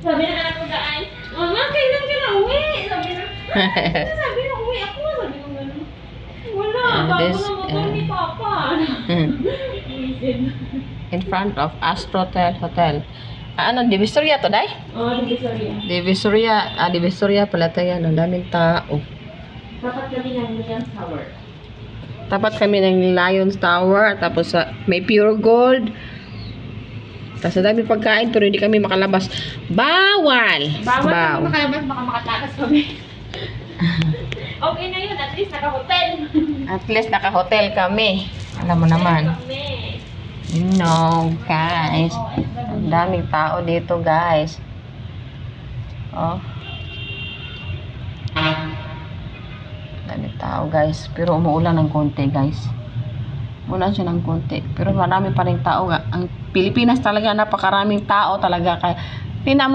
Sabi na anak ko daan, Mama, kailan ka na uwi? Sabi na, sabi na uwi ako. Sabi ko gano'n. Wala, bago na motor ni Papa. In front of Astrotel Hotel. Ano, Divisoria to, day? Oo, Divisoria. Divisoria pala tayo. Ang daming tao. Dapat kami ng Lions Tower. Tapat kami ng Lions Tower. Tapos may pure gold. Tapos ang daming pagkain pero hindi kami makalabas. Bawal Bawal kami makalabas, baka makatakas kami. Okay na yun, at least naka-hotel. At least naka-hotel kami. Alam mo naman. You know, guys. Ang daming tao dito, guys. Oh. Daming tao, guys. Pero umuulan ng konti, guys. Umuulan siya ng konti. Pero marami pa rin tao. Ang Pilipinas talaga, napakaraming tao talaga. Kaya,